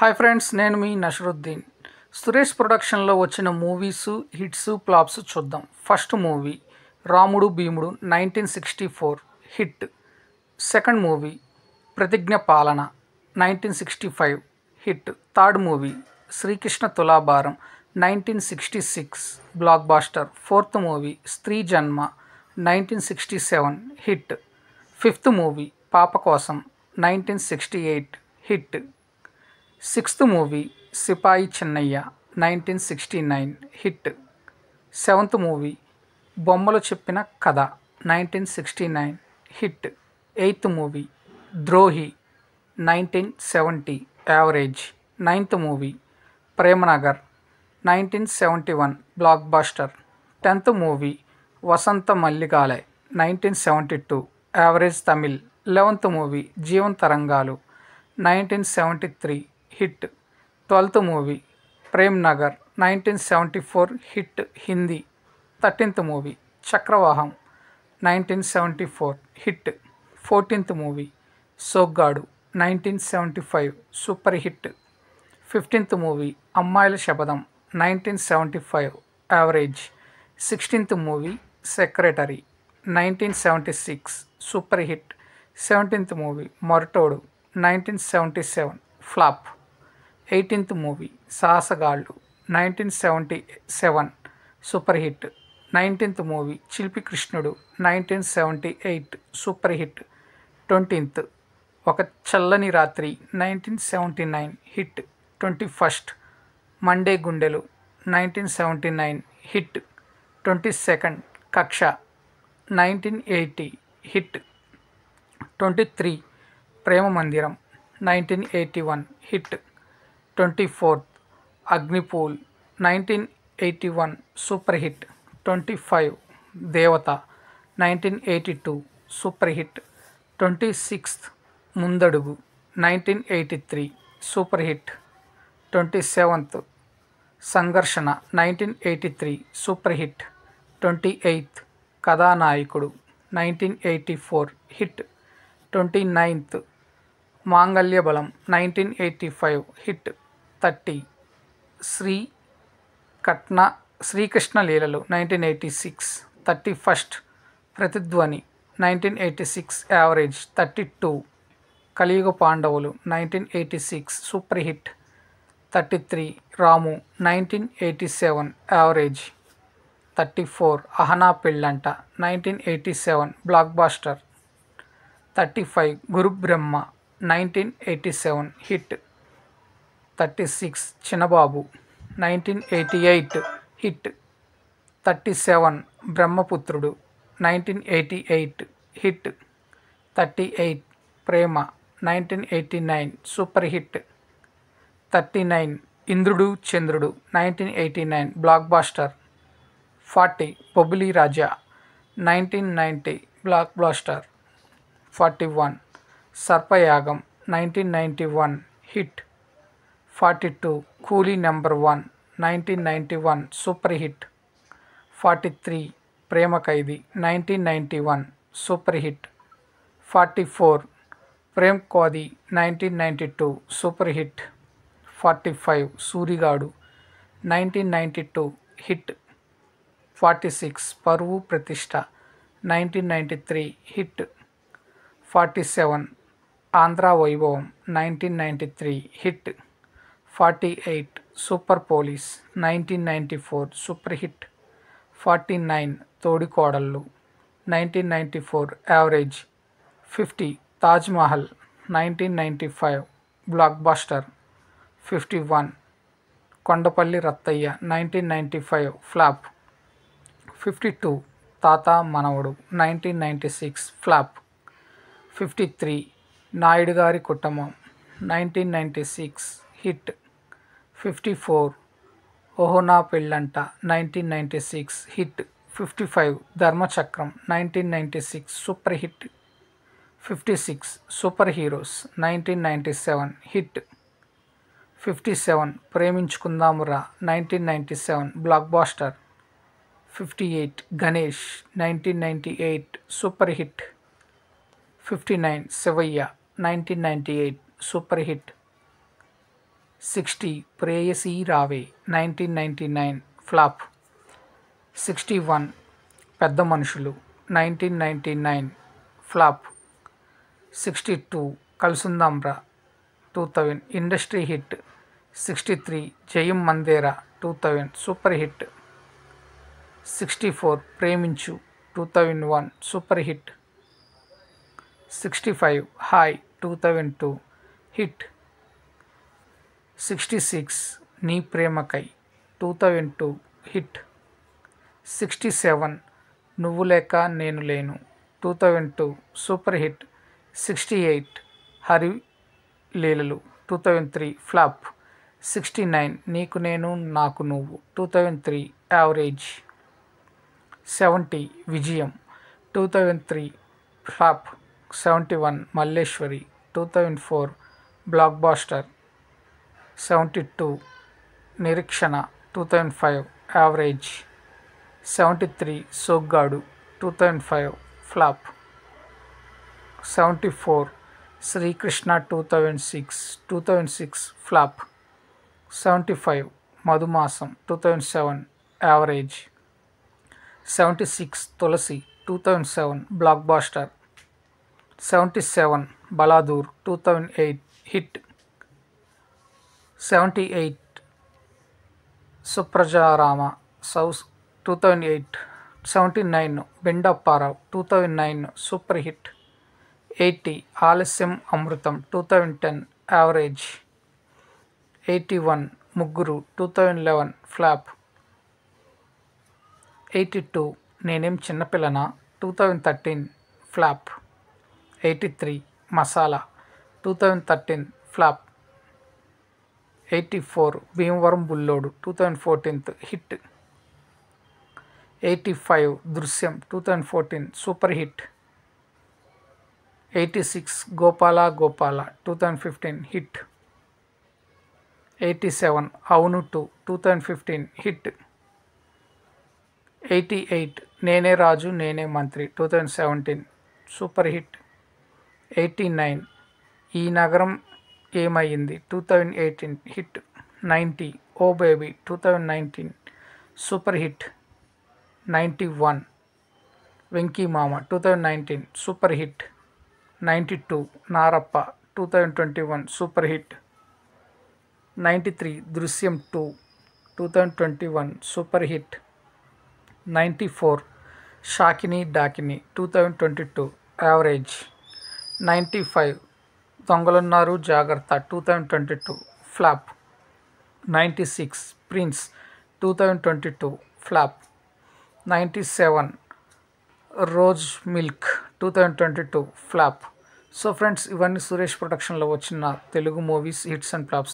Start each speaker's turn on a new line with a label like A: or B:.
A: Hi friends, నేను మీ నషరుద్దీన్. సురేష్ ప్రొడక్షన్లో వచ్చిన మూవీస్ హిట్స్ ఫ్లాప్స్ చూద్దాం. ఫస్ట్ మూవీ రాముడు భీముడు 1964 హిట్. సెకండ్ మూవీ ప్రతిజ్ఞ పాలన 1965 హిట్. థర్డ్ మూవీ శ్రీకృష్ణ తులాభారం 1966 బ్లాక్ బాస్టర్. ఫోర్త్ మూవీ స్త్రీ జన్మ 1967 హిట్. ఫిఫ్త్ మూవీ పాప కోసం 1968 హిట్. సిక్స్త్ మూవీ సిపాయి చిన్నయ్య 1969 హిట్. సెవెంత్ మూవీ బొమ్మలు చెప్పిన కథ 1969 hit. Eighth movie Drohi 1970 average. Ninth movie Premanagar 1971 blockbuster. Tenth movie Vasantha Maligai 1972 average Tamil. 11th movie Jeevana Tarangalu 1973 hit. 12th movie Prem Nagar 1974 hit Hindi. 13th movie Chakravakam 1974 hit. 14th movie Soggadu 1975 super hit. 15th movie Ammayila Sapatham 1975 average. 16th movie Secretary 1976 super hit. 17th movie Moratodu 1977 flop. 18th movie Sahasagallu 1977 super hit. 19th movie Chilipi Krishnudu 1978 super hit. 20th ఒక చల్లని రాత్రి 1979 hit. 21st Monday గుండెలు 1979 hit. 22nd కక్ష 1980 hit. 23 ప్రేమ మందిరం 1981 hit. 24th అగ్నిపూల్ 1981 super hit. 25 దేవత 1982 super hit. 26th ముందడుగు 1983 super hit. 27th సంఘర్షణ 1983 super hit. 28th కథానాయకుడు 1984 హిట్. 29th మాంగళ్యబలం 1985 hit. 30 శ్రీకృష్ణ లీలలు 1986. 31st ప్రతిధ్వని 1986 average. 32 Kaliyuga Pandavulu 1986 super hit. 33 Ramu 1987 average. 34 Ahana Pellanta 1987 blockbuster. 35 Gurubrahma 1987 hit. 36 Chinnababu 1988 hit. 37 Brahmaputrudu 1988 hit. 38 Prema 1989 super hit. 39 Indrudu Chandrudu 1989 blockbuster. 40 Bobbili Raja 1990 blockbuster. 41 Sarpayagam 1991 hit. 42 coolie number 1 1991 super hit. 43 Prema Khaidi 1991 super hit. 44 Prem Khaidi 1992 super hit. 45 సూరిగాడు 1992 hit. 46 Paruvu Prathishta 1993 hit. 47 Andhra Vaibhavam 1993 hit. 48 super police 1994 super hit. 49 Thodikodallu 1994 average. 50 Taj Mahal 1995 blockbuster. 51 Kondapalli Rattaiah 1995 flop. 52 Tata మనవడు 1996 flop. 53 Naidu గారి కుటుంబం 1996 hit. 54 ఓహో Naa Pellanta 1996 hit. 55 Dharmachakram 1996 super hit. 56 super heroes 1997 hit. 57 Preminchukundamura 1997 blockbuster. 58 Ganesh 1998 super hit. 59 Shivayya 1998 super hit. 60 Preyasi Raave 1999 flop. 61 పెద్ద మనుషులు 1999 flop. 62 కల్సుందాంరా 2000 industry hit. 63 జయం మందేరా 2000 super hit. 64 ప్రేమించు 2001 super hit. 65 hi 2002 hit. 66 నీ ప్రేమకై 2002 hit. 67 నువ్వు లేక నేను లేను 2002 సూపర్ హిట్. 68 హరి లీలలు 2003 ఫ్లాప్. 69 నీకు నేను నాకు నువ్వు 2003 యావరేజ్. 70 విజయం 2003 flop. 71 Malleswari 2004 black buster. 72 Nireekshana 2005 average. 73 Soggadu 2005 flop. 74 Srikrishna 2006 flop. 75 Madhumasam 2007 average. 76 Tulasi 2007 blockbuster. 77 Baladur 2008 hit. 78 సుప్రజారామ సౌస్ 2008. 79 బెండప్పారావు 2009 సూపర్ హిట్. 80 ఆలస్యం అమృతం 2010 యావరేజ్. 81 ముగ్గురు 2011 ఫ్లాప్. 82 నేనేం చిన్నపిల్లనా 2013 flop. 83 masala 2013 flop. 84 Bhimavaram Bullodu 2014 hit. 85 దృశ్యం 2014 super hit. 86 Gopala Gopala 2015 hit. 87 అవును 2015 హిట్. 88 నేనే రాజు నేనే మంత్రి 2017 సూపర్ హిట్. 89 ఈ నగరం ఏమయ్యింది 2018 హిట్. 90 ఓ బేబీ 2019 సూపర్ హిట్. 91 వెంకీ మామ 2019 super hit. 92 Narappa 2021 super hit. 93 దృశ్యం 2 2021 సూపర్ హిట్. 94 షాకిని డాకిని 2022 యావరేజ్. 95 దొంగలున్నారు జాగ్రత్త 2022 flop. 96 prince 2022 flop. 97 rose milk 2022 flop. So friends, ఇవన్నీ సురేష్ ప్రొడక్షన్లో వచ్చిన Telugu movies hits and flops.